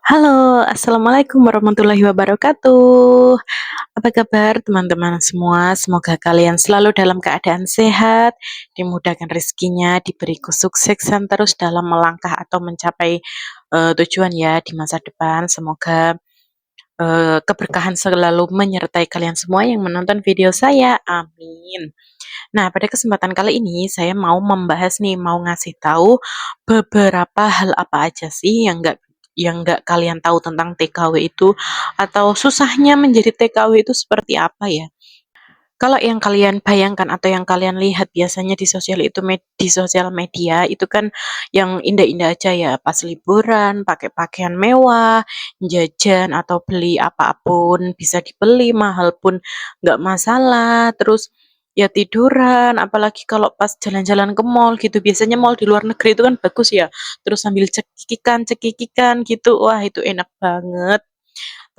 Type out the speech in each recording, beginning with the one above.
Halo, assalamualaikum warahmatullahi wabarakatuh. Apa kabar teman-teman semua? Semoga kalian selalu dalam keadaan sehat, dimudahkan rezekinya, diberi kesuksesan terus dalam melangkah atau mencapai tujuan ya di masa depan. Semoga keberkahan selalu menyertai kalian semua yang menonton video saya. Amin. Nah, pada kesempatan kali ini saya mau membahas nih, mau ngasih tahu beberapa hal apa aja sih yang nggak kalian tahu tentang TKW itu, atau susahnya menjadi TKW itu seperti apa ya? Kalau yang kalian bayangkan atau yang kalian lihat biasanya di sosial media itu kan yang indah-indah aja ya, pas liburan, pakai pakaian mewah, jajan atau beli apapun bisa dibeli, mahal pun nggak masalah, terus ya tiduran, apalagi kalau pas jalan-jalan ke mall gitu, biasanya mall di luar negeri itu kan bagus ya, terus sambil cekikikan-cekikikan gitu, wah itu enak banget.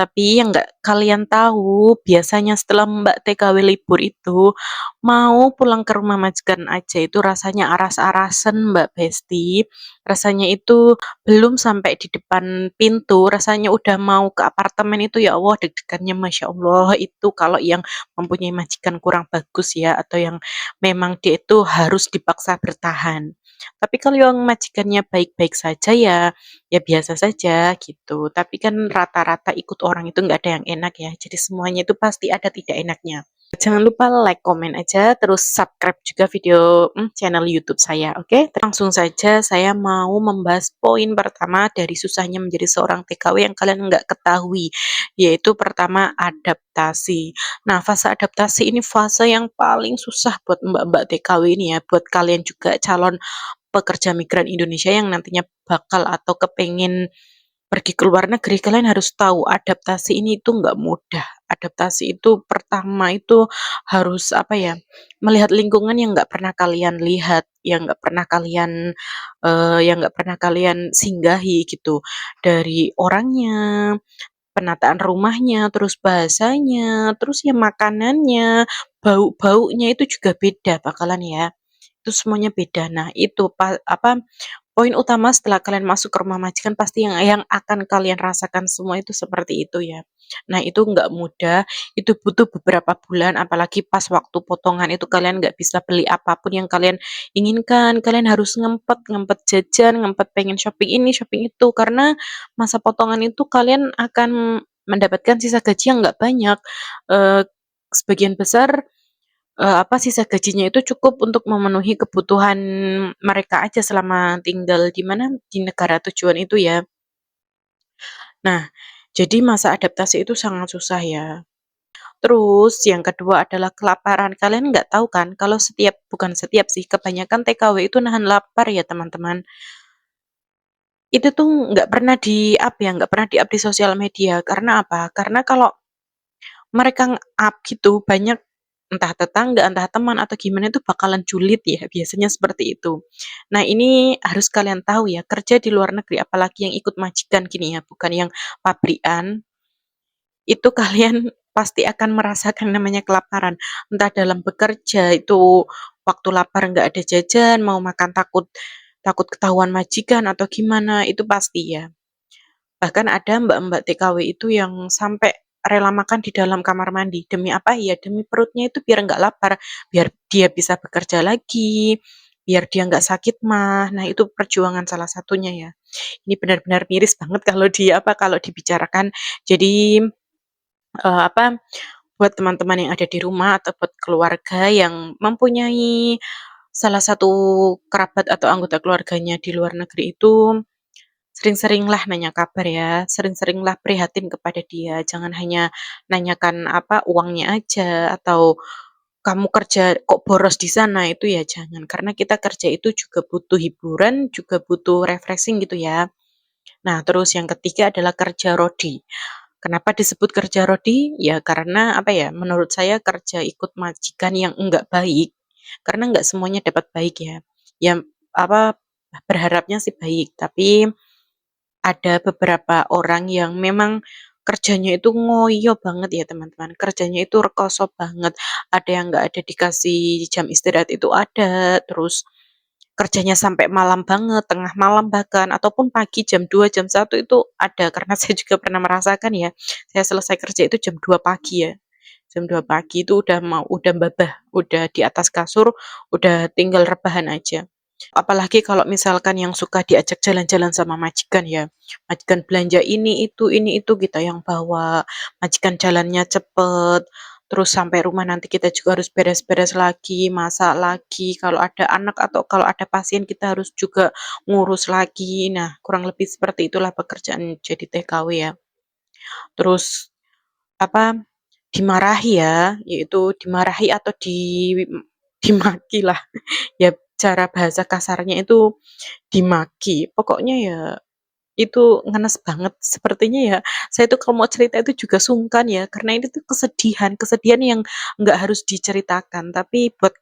Tapi yang nggak kalian tahu, biasanya setelah Mbak TKW libur itu, mau pulang ke rumah majikan aja itu rasanya aras-arasen Mbak Besti. Rasanya itu belum sampai di depan pintu, rasanya udah mau ke apartemen itu ya Allah deg-degannya Masya Allah itu kalau yang mempunyai majikan kurang bagus ya, atau yang memang dia itu harus dipaksa bertahan. Tapi kalau yang majikannya baik-baik saja ya, ya biasa saja gitu, tapi kan rata-rata ikut orang itu nggak ada yang enak ya, jadi semuanya itu pasti ada tidak enaknya. Jangan lupa like, komen aja, terus subscribe juga channel YouTube saya, oke? Langsung saja saya mau membahas poin pertama dari susahnya menjadi seorang TKW yang kalian nggak ketahui, yaitu pertama adaptasi. Nah, fase adaptasi ini fase yang paling susah buat mbak-mbak TKW ini ya, buat kalian juga calon pekerja migran Indonesia yang nantinya bakal atau kepengen pergi ke luar negeri, kalian harus tahu adaptasi ini itu nggak mudah. Adaptasi itu pertama itu harus apa ya, melihat lingkungan yang nggak pernah kalian lihat, yang nggak pernah kalian singgahi gitu. Dari orangnya, penataan rumahnya, terus bahasanya, terus ya makanannya, bau-baunya itu juga beda bakalan ya. Itu semuanya beda. Nah, itu poin utama setelah kalian masuk ke rumah majikan pasti yang akan kalian rasakan semua itu seperti itu ya. Nah, itu nggak mudah, itu butuh beberapa bulan, apalagi pas waktu potongan itu kalian nggak bisa beli apapun yang kalian inginkan, kalian harus ngempet ngempet jajan, ngempet pengen shopping ini, shopping itu, karena masa potongan itu kalian akan mendapatkan sisa gaji yang nggak banyak. Eee, Sebagian besar sisa gajinya itu cukup untuk memenuhi kebutuhan mereka aja selama tinggal di mana, di negara tujuan itu ya. Nah, jadi masa adaptasi itu sangat susah ya. Terus yang kedua adalah kelaparan. Kalian nggak tahu kan kalau bukan setiap sih, kebanyakan TKW itu nahan lapar ya teman-teman. Itu tuh nggak pernah di-up di sosial media. Karena apa? Karena kalau mereka nge-up gitu, banyak entah tetangga, entah teman atau gimana itu bakalan julid ya, biasanya seperti itu. Nah, ini harus kalian tahu ya, kerja di luar negeri apalagi yang ikut majikan gini ya, bukan yang pabrikan, itu kalian pasti akan merasakan namanya kelaparan. Entah dalam bekerja itu waktu lapar nggak ada jajan, mau makan takut takut ketahuan majikan atau gimana, itu pasti ya. Bahkan ada mbak-mbak TKW itu yang sampai rela makan di dalam kamar mandi. Demi apa? Ya demi perutnya itu biar nggak lapar, biar dia bisa bekerja lagi, biar dia nggak sakit mah. Nah, itu perjuangan salah satunya ya. Ini benar-benar miris banget kalau dibicarakan. Jadi, buat teman-teman yang ada di rumah atau buat keluarga yang mempunyai salah satu kerabat atau anggota keluarganya di luar negeri itu, sering-seringlah nanya kabar ya, sering-seringlah prihatin kepada dia, jangan hanya nanyakan uangnya aja atau kamu kerja kok boros di sana, itu ya jangan. Karena kita kerja itu juga butuh hiburan, juga butuh refreshing gitu ya. Nah, terus yang ketiga adalah kerja rodi. Kenapa disebut kerja rodi? Ya karena menurut saya kerja ikut majikan yang enggak baik, karena enggak semuanya dapat baik ya. Ya apa, berharapnya sih baik, tapi ada beberapa orang yang memang kerjanya itu ngoyo banget ya teman-teman, kerjanya itu rekoso banget, ada yang nggak ada dikasih jam istirahat itu ada, terus kerjanya sampai malam banget, tengah malam bahkan, ataupun pagi jam 2 jam 1 itu ada, karena saya juga pernah merasakan ya, saya selesai kerja itu jam 2 pagi ya. Jam 2 pagi itu udah babah, udah di atas kasur, udah tinggal rebahan aja. Apalagi kalau misalkan yang suka diajak jalan-jalan sama majikan ya, majikan belanja ini itu, kita yang bawa, majikan jalannya cepet, terus sampai rumah nanti kita juga harus beres-beres lagi, masak lagi, kalau ada anak atau kalau ada pasien kita harus juga ngurus lagi. Nah, kurang lebih seperti itulah pekerjaan jadi TKW ya. Terus, apa, dimarahi ya, yaitu dimarahi atau dimaki lah, ya cara bahasa kasarnya itu dimaki. Pokoknya ya itu ngenes banget, sepertinya ya saya tuh kalau mau cerita itu juga sungkan ya, karena ini tuh kesedihan, kesedihan yang nggak harus diceritakan, tapi buat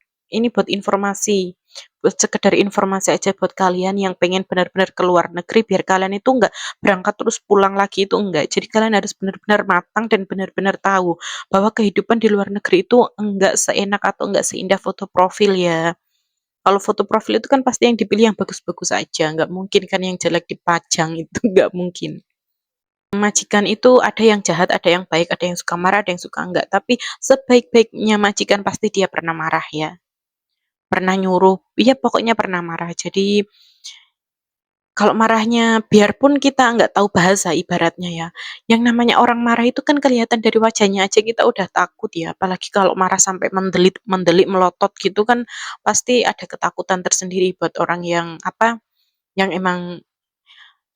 informasi, buat sekedar informasi aja buat kalian yang pengen benar-benar ke luar negeri, biar kalian itu nggak berangkat terus pulang lagi, itu enggak. Jadi kalian harus benar-benar matang dan benar-benar tahu bahwa kehidupan di luar negeri itu enggak seenak atau enggak seindah foto profil ya. Kalau foto profil itu kan pasti yang dipilih yang bagus-bagus aja, nggak mungkin kan yang jelek dipajang itu nggak mungkin. Majikan itu ada yang jahat, ada yang baik, ada yang suka marah, ada yang suka enggak, tapi sebaik-baiknya majikan pasti dia pernah marah ya, pernah nyuruh, iya pokoknya pernah marah. Jadi kalau marahnya biarpun kita nggak tahu bahasa ibaratnya ya, yang namanya orang marah itu kan kelihatan dari wajahnya aja kita udah takut ya, apalagi kalau marah sampai mendelik, melotot gitu kan pasti ada ketakutan tersendiri buat orang yang apa, yang emang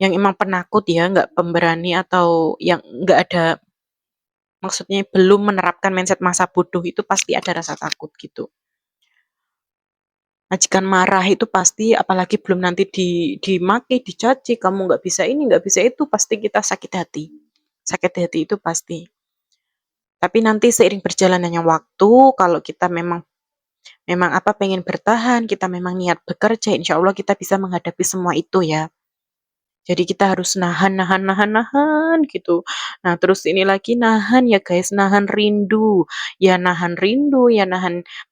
yang emang penakut ya, nggak pemberani atau yang nggak ada maksudnya belum menerapkan mindset masa bodoh itu pasti ada rasa takut gitu. Majikan marah itu pasti apalagi belum nanti dimaki, dicaci, "Kamu nggak bisa ini, nggak bisa itu," pasti kita sakit hati. Sakit hati itu pasti. Tapi nanti seiring berjalannya waktu, kalau kita memang memang apa, pengen bertahan, kita memang niat bekerja, insya Allah kita bisa menghadapi semua itu ya. Jadi kita harus nahan nahan nahan nahan gitu. Nah terus ini lagi nahan ya guys, nahan rindu. Ya nahan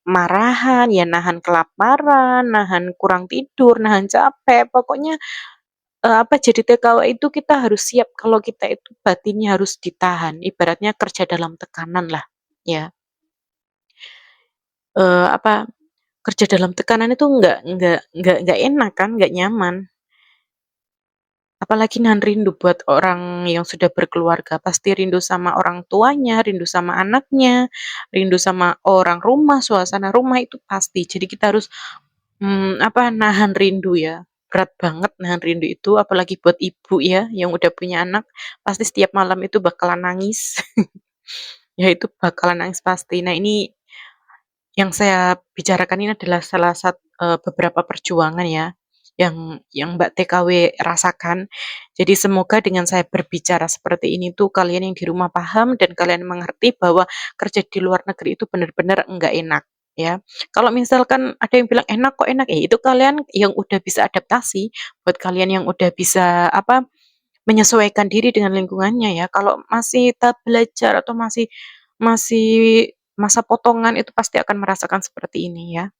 marahan, ya nahan kelaparan, nahan kurang tidur, nahan capek. Pokoknya, apa, jadi TKW itu kita harus siap kalau kita itu batinnya harus ditahan, ibaratnya kerja dalam tekanan lah, ya. Apa, kerja dalam tekanan itu nggak enak kan, nggak nyaman. Apalagi nahan rindu buat orang yang sudah berkeluarga, pasti rindu sama orang tuanya, rindu sama anaknya, rindu sama orang rumah, suasana rumah itu pasti. Jadi kita harus, apa, nahan rindu ya. Berat banget nahan rindu itu, apalagi buat ibu ya, yang udah punya anak, pasti setiap malam itu bakalan nangis. Ya itu bakalan nangis pasti. Nah ini yang saya bicarakan ini adalah beberapa perjuangan ya, yang Mbak TKW rasakan. Jadi semoga dengan saya berbicara seperti ini tuh kalian yang di rumah paham dan kalian mengerti bahwa kerja di luar negeri itu benar-benar enggak enak, ya. Kalau misalkan ada yang bilang, "Enak kok enak," ya itu kalian yang udah bisa adaptasi, buat kalian yang udah bisa, apa, menyesuaikan diri dengan lingkungannya ya. Kalau masih tahap belajar atau masih masih masa potongan itu pasti akan merasakan seperti ini ya.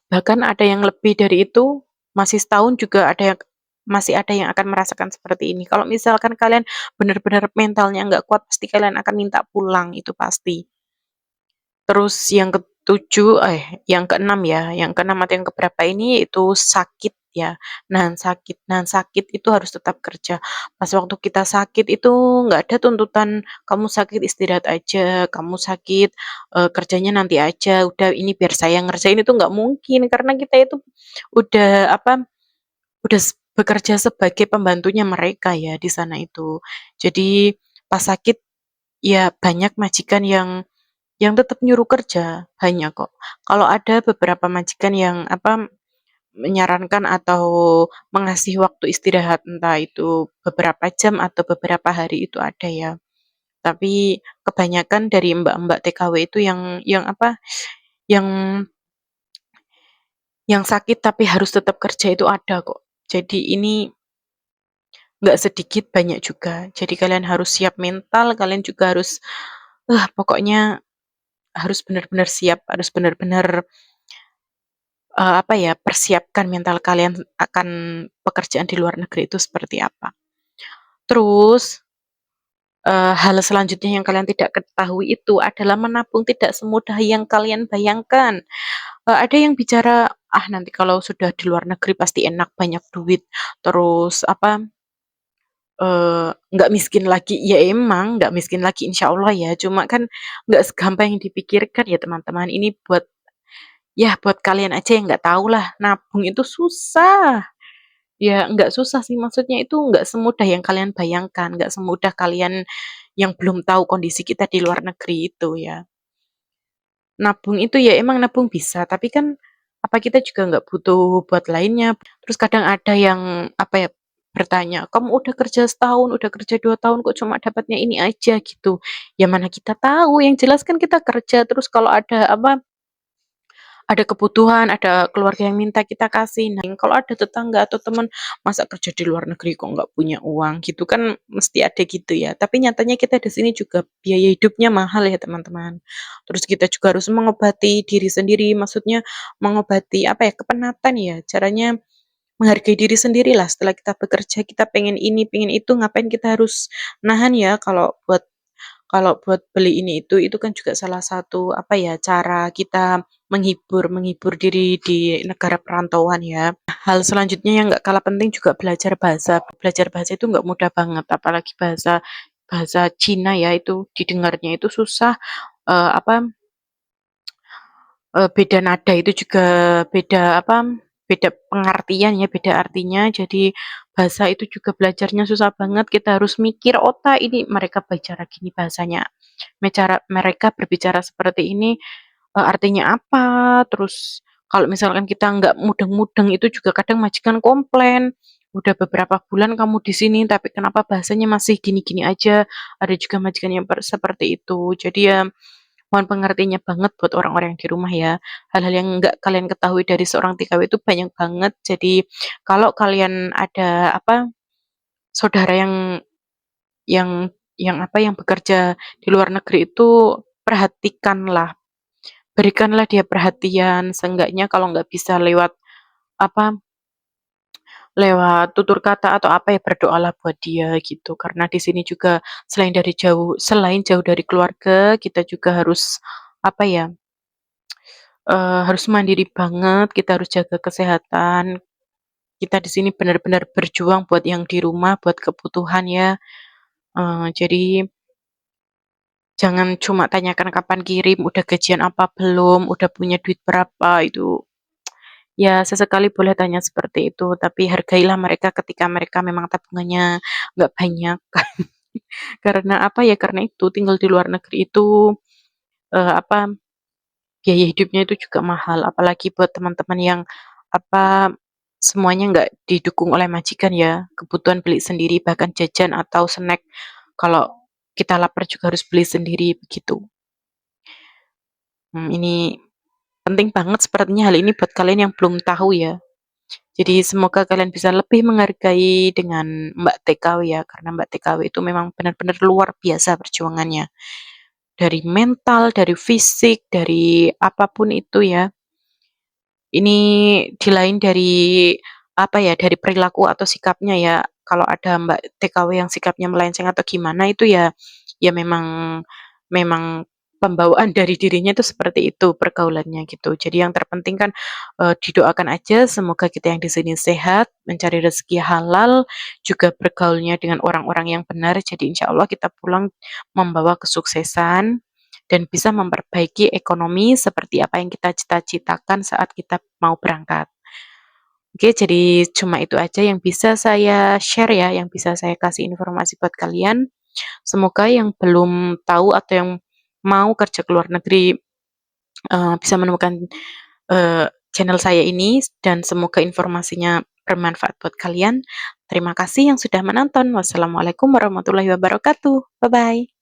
Bahkan ada yang lebih dari itu, masih setahun juga masih ada yang akan merasakan seperti ini. Kalau misalkan kalian benar-benar mentalnya nggak kuat, pasti kalian akan minta pulang, itu pasti. Terus yang keenam ya, yang keenam atau yang keberapa ini itu sakit ya, nahan sakit itu harus tetap kerja. Pas waktu kita sakit itu nggak ada tuntutan, "Kamu sakit istirahat aja, kamu sakit, kerjanya nanti aja, udah ini biar saya ngerjain," itu nggak mungkin, karena kita itu udah apa, bekerja sebagai pembantunya mereka ya di sana itu. Jadi pas sakit ya banyak majikan yang tetap nyuruh kerja, banyak kok. Kalau ada beberapa majikan yang, apa, menyarankan atau mengasih waktu istirahat, entah itu beberapa jam atau beberapa hari itu ada ya. Tapi kebanyakan dari mbak-mbak TKW itu yang, apa, yang yang sakit tapi harus tetap kerja itu ada kok. Jadi ini nggak sedikit, banyak juga. Jadi kalian harus siap mental, kalian juga harus, pokoknya harus benar-benar siap, harus benar-benar apa ya, persiapkan mental kalian akan pekerjaan di luar negeri itu seperti apa. Terus, hal selanjutnya yang kalian tidak ketahui itu adalah menabung tidak semudah yang kalian bayangkan. Ada yang bicara, "Ah, nanti kalau sudah di luar negeri pasti enak, banyak duit, terus apa, nggak miskin lagi." Ya emang nggak miskin lagi insya Allah ya, cuma kan nggak segampang yang dipikirkan ya teman-teman. Ini buat kalian aja yang nggak tahu lah, nabung itu susah. Ya nggak susah sih, maksudnya itu nggak semudah yang kalian bayangkan, nggak semudah kalian yang belum tahu kondisi kita di luar negeri itu ya. Nabung itu ya emang nabung bisa, tapi kan apa kita juga nggak butuh buat lainnya. Terus kadang ada yang apa ya, bertanya, "Kamu udah kerja setahun, udah kerja 2 tahun kok cuma dapatnya ini aja?" Gitu. Ya mana kita tahu, yang jelas kan kita kerja, terus kalau ada apa, ada kebutuhan, ada keluarga yang minta kita kasih. Nah, kalau ada tetangga atau teman, "Masa kerja di luar negeri kok nggak punya uang?" Gitu kan mesti ada gitu ya. Tapi nyatanya kita di sini juga biaya hidupnya mahal ya, teman-teman. Terus kita juga harus mengobati diri sendiri, maksudnya mengobati apa ya, kepenatan ya. Caranya menghargai diri sendirilah setelah kita bekerja, kita pengen ini, pengen itu, ngapain kita harus nahan ya kalau buat beli ini itu kan juga salah satu, apa ya, cara kita menghibur menghibur diri di negara perantauan ya. Hal selanjutnya yang nggak kalah penting juga belajar bahasa. Belajar bahasa itu nggak mudah banget, apalagi bahasa bahasa Cina ya, itu didengarnya itu susah, apa, beda nada itu juga beda apa, beda pengertian ya, beda artinya. Jadi bahasa itu juga belajarnya susah banget, kita harus mikir otak, ini mereka bicara gini bahasanya mereka berbicara seperti ini, artinya apa, terus kalau misalkan kita nggak mudeng-mudeng itu juga kadang majikan komplain, "Udah beberapa bulan kamu di sini tapi kenapa bahasanya masih gini-gini aja?" Ada juga majikan yang seperti itu. Jadi ya mohon pengertiannya banget buat orang-orang yang di rumah ya. Hal-hal yang nggak kalian ketahui dari seorang TKW itu banyak banget. Jadi kalau kalian ada apa, saudara yang bekerja di luar negeri itu perhatikanlah, berikanlah dia perhatian, seenggaknya kalau nggak bisa lewat apa, lewat tutur kata atau apa ya, berdoalah buat dia gitu. Karena di sini juga selain jauh dari keluarga, kita juga harus apa ya, harus mandiri banget, kita harus jaga kesehatan. Kita di sini benar-benar berjuang buat yang di rumah, buat kebutuhan ya. Jadi jangan cuma tanyakan kapan kirim, udah gajian apa belum, udah punya duit berapa, itu ya sesekali boleh tanya seperti itu, tapi hargailah mereka ketika mereka memang tabungannya nggak banyak. Karena apa ya, karena itu tinggal di luar negeri itu, apa, biaya hidupnya itu juga mahal, apalagi buat teman-teman yang apa, semuanya nggak didukung oleh majikan ya, kebutuhan beli sendiri, bahkan jajan atau snack, kalau kita lapar juga harus beli sendiri, begitu. Ini penting banget sepertinya hal ini buat kalian yang belum tahu ya. Jadi semoga kalian bisa lebih menghargai dengan Mbak TKW ya, karena Mbak TKW itu memang benar-benar luar biasa perjuangannya. Dari mental, dari fisik, dari apapun itu ya. Ini di lain dari, apa ya, dari perilaku atau sikapnya ya, kalau ada Mbak TKW yang sikapnya melenceng atau gimana itu ya memang pembawaan dari dirinya itu seperti itu, pergaulannya gitu. Jadi yang terpenting kan, didoakan aja semoga kita yang di sini sehat, mencari rezeki halal, juga bergaulnya dengan orang-orang yang benar, jadi insya Allah kita pulang membawa kesuksesan dan bisa memperbaiki ekonomi seperti apa yang kita cita-citakan saat kita mau berangkat. Oke, jadi cuma itu aja yang bisa saya share ya, yang bisa saya kasih informasi buat kalian. Semoga yang belum tahu atau yang mau kerja ke luar negeri, bisa menemukan, channel saya ini dan semoga informasinya bermanfaat buat kalian. Terima kasih yang sudah menonton. Wassalamualaikum warahmatullahi wabarakatuh. Bye-bye.